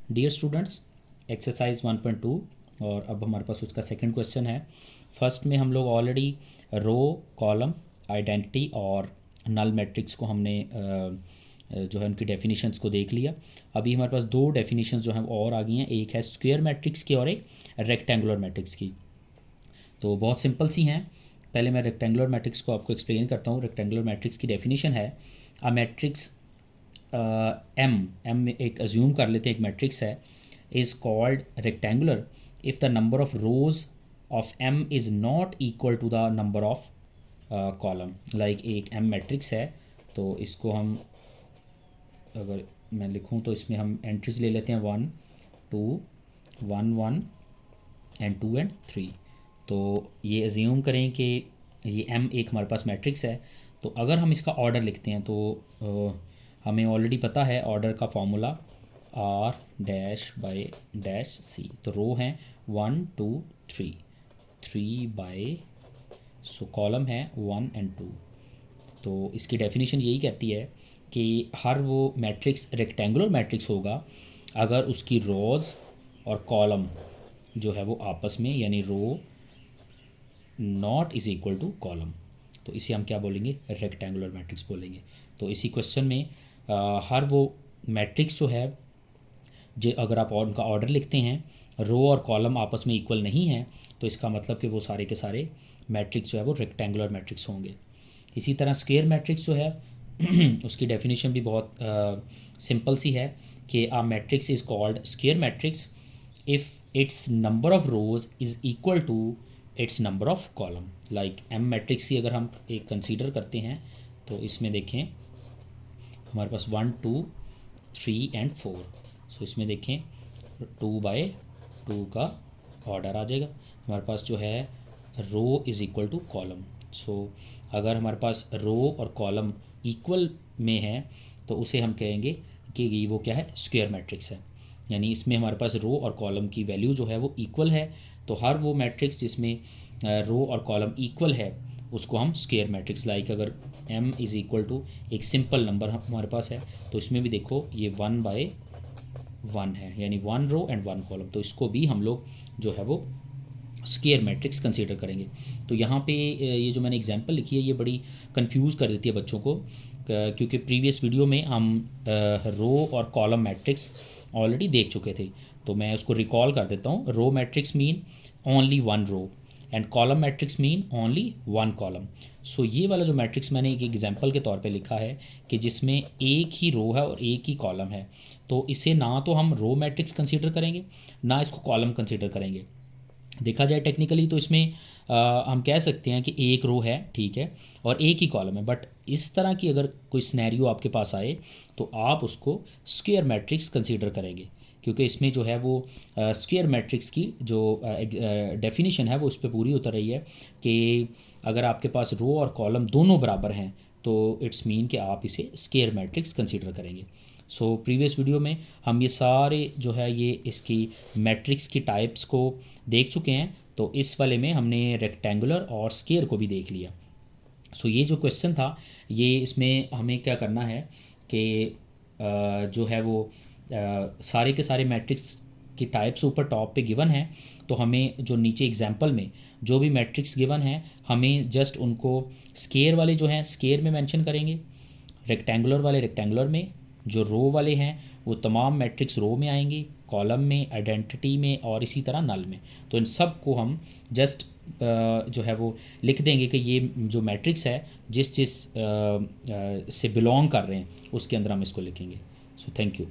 Dear students, exercise 1.2 और अब हमारे पास उसका सेकंड क्वेश्चन है। फर्स्ट में हम लोग ऑलरेडी रो, कॉलम, आइडेंटिटी और नल मैट्रिक्स को हमने जो है उनकी डेफिनेशंस को देख लिया। अभी हमारे पास दो डेफिनेशंस जो हैं और आ गई हैं, एक है स्क्वायर मैट्रिक्स की और एक रेक्टेंगुलर मैट्रिक्स की। तो बहुत सिंपल सी हैं। पहले मैं रेक्टेंगुलर मैट्रिक्स को आपको एक्सप्लेन करता हूँ। रेक्टेंगुलर मैट्रिक्स की डेफिनेशन है अ मैट्रिक्स एम एक अज्यूम कर लेते हैं, एक मैट्रिक्स है, is called rectangular if the number of rows of M is not equal to the number of column. Like एक एम मैट्रिक्स है, तो इसको हम अगर मैं लिखूं तो इसमें हम एंट्रीज ले लेते हैं 1 2 1 1 एंड 2 एंड 3। तो ये अज्यूम करें कि ये एम एक हमारे पास मैट्रिक्स है। तो अगर हम इसका ऑर्डर लिखते हैं तो हमें ऑलरेडी पता है ऑर्डर का formula R dash by dash C. तो रो हैं 1 2 3, 3 बाय, सो कॉलम है 1 एंड 2। तो इसकी डेफिनेशन यही कहती है कि हर वो मैट्रिक्स रेक्टेंगुलर मैट्रिक्स होगा अगर उसकी रोज़ और कॉलम जो है वो आपस में, यानी row not is equal to column, तो इसे हम क्या बोलेंगे, रेक्टेंगुलर मैट्रिक्स बोलेंगे। तो इसी क्वेश्चन में हर वो मैट्रिक्स जो है, जो अगर आप उनका ऑर्डर लिखते हैं, रो और कॉलम आपस में इक्वल नहीं है, तो इसका मतलब कि वो सारे के सारे मैट्रिक्स जो है वो रेक्टेंगुलर मैट्रिक्स होंगे। इसी तरह स्क्वायर मैट्रिक्स जो है उसकी डेफिनेशन भी बहुत सिंपल सी है कि a matrix is called square matrix if its number of rows is equal to its number of column. Like M matrix की अगर हम एक कंसीडर करते हैं तो इसमें देखें हमारे पास 1 2 3 एंड 4। सो इसमें देखें 2 बाय 2 का ऑर्डर आ जाएगा। हमारे पास जो है row is equal to column. So अगर हमारे पास रो और कॉलम इक्वल में है तो उसे हम कहेंगे कि ये वो क्या है, स्क्वायर मैट्रिक्स है। यानी इसमें हमारे पास रो और कॉलम की वैल्यू जो है वो इक्वल है। तो हर वो मैट्रिक्स जिसमें रो और कॉलम इक्वल है उसको हम स्क्वायर मैट्रिक्स, लाइक अगर m इज़ इक्वल टू एक सिंपल नंबर हमारे पास है तो इसमें भी देखो ये 1 बाय 1 है, यानी 1 रो एंड 1 कॉलम, तो इसको भी हम लोग जो है वो स्क्वायर मैट्रिक्स कंसीडर करेंगे। तो यहाँ पे ये जो मैंने एग्जांपल लिखी है ये बड़ी कंफ्यूज कर देती है बच्चों को, क्योंकि प्रीवियस वीडियो में हम रो और कॉलम मैट्रिक्स ऑलरेडी देख चुके थे। तो मैं उसको रिकॉल कर देता हूँ। Row matrix mean only 1 row and column matrix mean only 1 column. So ये वाला जो मैट्रिक्स मैंने एक एग्जांपल के तौर पे लिखा है कि जिसमें एक ही रो है और एक ही कॉलम है, तो इसे ना तो हम रो मैट्रिक्स कंसीडर करेंगे ना इसको कॉलम कंसीडर करेंगे। देखा जाए टेक्निकली तो इसमें हम कह सकते हैं कि एक रो है, ठीक है, और एक ही कॉलम है, बट इस तरह की अगर कोई सिनेरियो आपके पास आए तो आप उसको स्क्वायर मैट्रिक्स कंसीडर करेंगे, क्योंकि इसमें जो है वो स्क्वायर मैट्रिक्स की जो डेफिनेशन है वो उस पर पूरी उतर रही है कि अगर आपके पास रो और कॉलम दोनों बराबर हैं तो इट्स मीन कि आप इसे स्क्वायर मैट्रिक्स कंसीडर करेंगे। सो प्रीवियस वीडियो में हम ये सारे जो है ये इसकी मैट्रिक्स की टाइप्स को देख चुके हैं, तो इस वाले में हमने रेक्टेंगुलर और स्क्वायर को भी देख लिया। सो ये जो क्वेश्चन था ये इसमें हमें क्या करना है कि जो है वो सारे के सारे मैट्रिक्स की टाइप्स ऊपर टॉप पे गिवन है, तो हमें जो नीचे एग्जांपल में जो भी मैट्रिक्स गिवन है हमें जस्ट उनको स्क्वायर वाले जो हैं स्क्वायर में मेंशन करेंगे, रेक्टेंगुलर वाले रेक्टेंगुलर में, जो रो वाले हैं वो तमाम मैट्रिक्स रो में आएंगी, कॉलम में, आइडेंटिटी में और इसी तरह नल में। तो इन सब को हम जस्ट जो है वो लिख देंगे कि ये जो मैट्रिक्स है जिस जिस से बिलोंग कर रहे हैं उसके अंदर हम इसको लिखेंगे। So thank you.